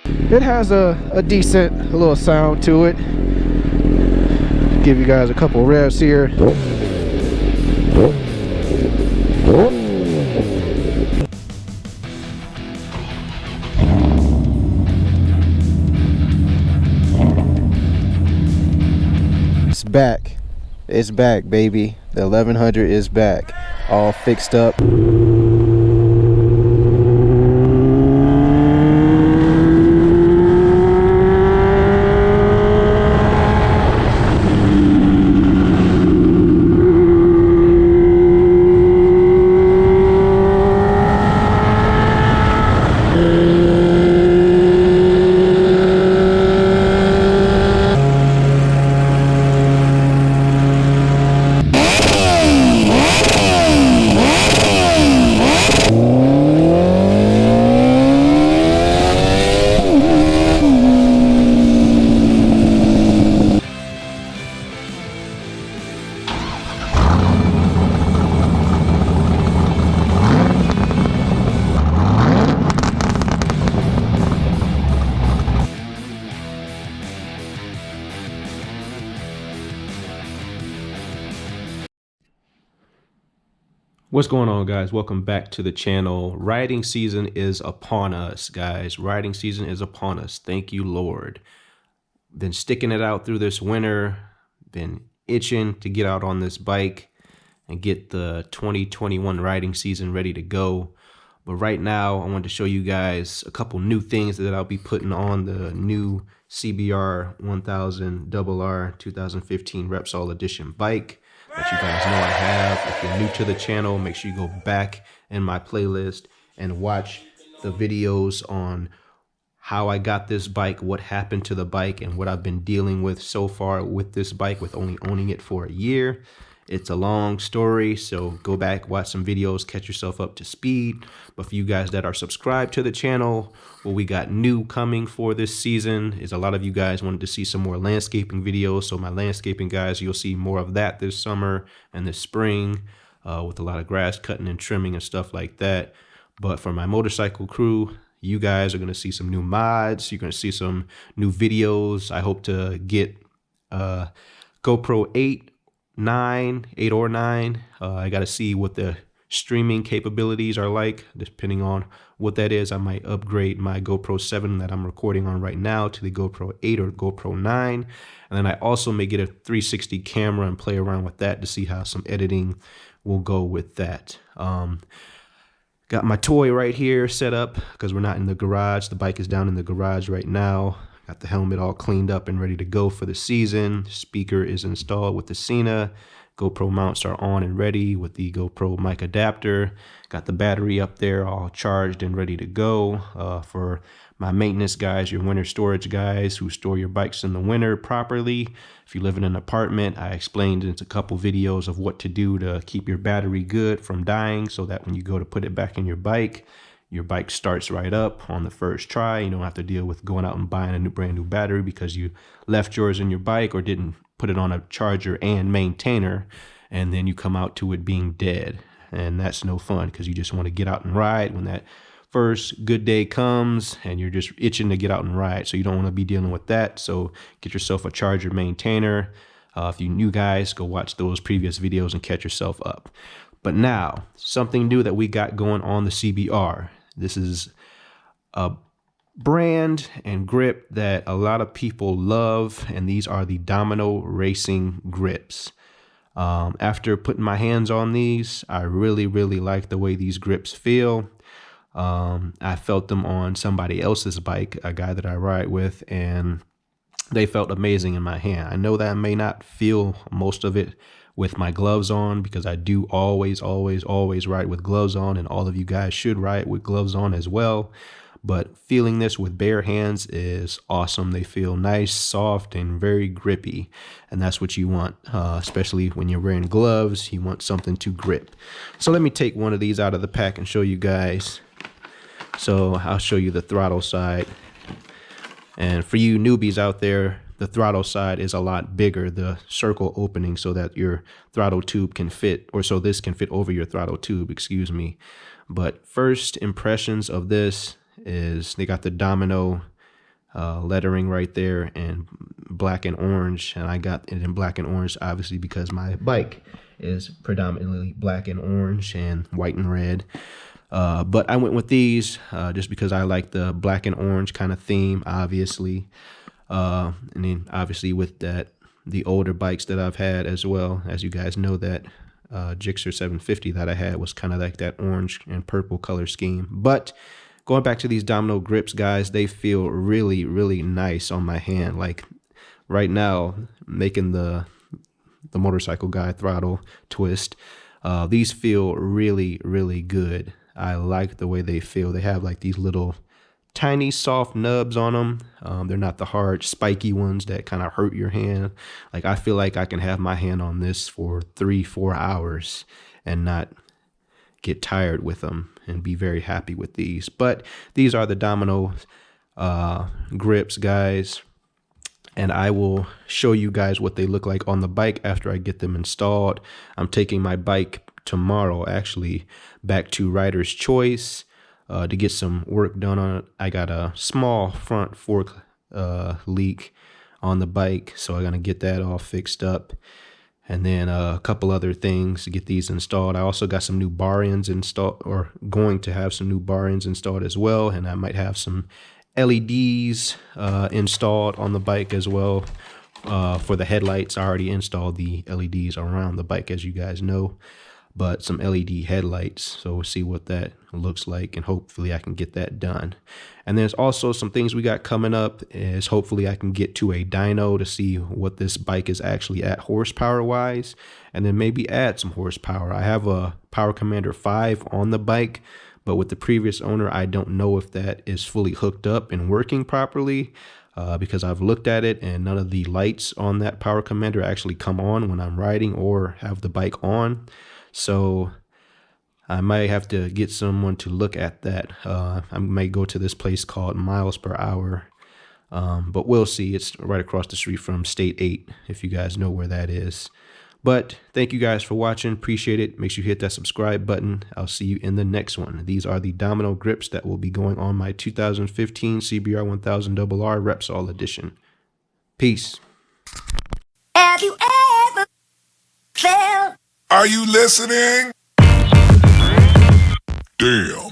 It has a decent little sound to it. Give you guys a couple revs here. Back. It's back, baby. The 1100 is back, all fixed up. What's going on, guys? Welcome back to the channel. Riding season is upon us, guys. Riding season is upon us. Thank you, Lord. Been sticking it out through this winter. Been itching to get out on this bike and get the 2021 riding season ready to go. But right now, I wanted to show you guys a couple new things that I'll be putting on the new CBR 1000 RR 2015 Repsol Edition bike that you guys know I have. If you're new to the channel, make sure you go back in my playlist and watch the videos on how I got this bike, what happened to the bike, and what I've been dealing with so far with this bike with only owning it for a year. It's a long story, so go back, watch some videos, catch yourself up to speed. But for you guys that are subscribed to the channel, what we got new coming for this season is a lot of you guys wanted to see some more landscaping videos. So my landscaping guys, you'll see more of that this summer and this spring with a lot of grass cutting and trimming and stuff like that. But for my motorcycle crew, you guys are going to see some new mods. You're going to see some new videos. I hope to get GoPro 8 or 9. I got to see what the streaming capabilities are like. Depending on what that is, I might upgrade my GoPro 7 that I'm recording on right now to the GoPro 8 or GoPro 9. And then I also may get a 360 camera and play around with that to see how some editing will go with that. Got my toy right here set up because we're not in the garage. The bike is down in the garage right now. Got the helmet all cleaned up and ready to go for the season. Speaker is installed with the Cena. GoPro mounts are on and ready with the GoPro mic adapter. Got the battery up there all charged and ready to go. For my maintenance guys, your winter storage guys who store your bikes in the winter properly. If you live in an apartment, I explained in a couple videos of what to do to keep your battery good from dying so that when you go to put it back in your bike starts right up on the first try. You don't have to deal with going out and buying a brand new battery because you left yours in your bike or didn't put it on a charger and maintainer, and then you come out to it being dead. And that's no fun because you just want to get out and ride when that first good day comes and you're just itching to get out and ride. So you don't want to be dealing with that. So get yourself a charger maintainer. If you new guys, go watch those previous videos and catch yourself up. But now, something new that we got going on the CBR. This is a brand and grip that a lot of people love, and these are the Domino racing grips. After putting my hands on these, I really like the way these grips feel. I felt them on somebody else's bike, a guy that I ride with, and they felt amazing in my hand. I know that I may not feel most of it with my gloves on because I do always ride with gloves on, and all of you guys should ride with gloves on as well. But feeling this with bare hands is awesome. They feel nice, soft, and very grippy, and that's what you want, especially when you're wearing gloves. You want something to grip. So let me take one of these out of the pack and show you guys. So I'll show you the throttle side. And for you newbies out there, the throttle side is a lot bigger, the circle opening, so that your throttle tube can fit, or so this can fit over your throttle tube, excuse me. But first impressions of this is they got the Domino lettering right there and black and orange. And I got it in black and orange, obviously, because my bike is predominantly black and orange and white and red. But I went with these just because I like the black and orange kind of theme, obviously. And then obviously with that, the older bikes that I've had as well, as you guys know, that Gixxer 750 that I had was kind of like that orange and purple color scheme. But going back to these Domino grips, guys, they feel really, really nice on my hand. Like right now, making the motorcycle guy throttle twist, these feel really, really good. I like the way they feel. They have like these little tiny soft nubs on them. They're not the hard spiky ones that kind of hurt your hand. Like I feel like I can have my hand on this for 3-4 hours and not get tired with them, and be very happy with these. But these are the Domino grips, guys, and I will show you guys what they look like on the bike after I get them installed. I'm taking my bike tomorrow, actually, back to Rider's Choice to get some work done on it. I got a small front fork leak on the bike, so I'm gonna get that all fixed up, and then a couple other things to get these installed. I also got some new bar ends installed, or going to have some new bar ends installed as well, and I might have some LEDs installed on the bike as well. For the headlights, I already installed the LEDs around the bike, as you guys know, but some LED headlights, so we'll see what that looks like, and hopefully I can get that done. And there's also some things we got coming up, is hopefully I can get to a dyno to see what this bike is actually at horsepower wise, and then maybe add some horsepower. I have a Power Commander 5 on the bike, but with the previous owner, I don't know if that is fully hooked up and working properly, because I've looked at it and none of the lights on that Power Commander actually come on when I'm riding or have the bike on. So I might have to get someone to look at that. I may go to this place called Miles Per Hour, but we'll see. It's right across the street from State 8, if you guys know where that is. But thank you guys for watching. Appreciate it. Make sure you hit that subscribe button. I'll see you in the next one. These are the Domino grips that will be going on my 2015 CBR 1000 RR Repsol Edition. Peace. Have you ever felt? Are you listening? Damn.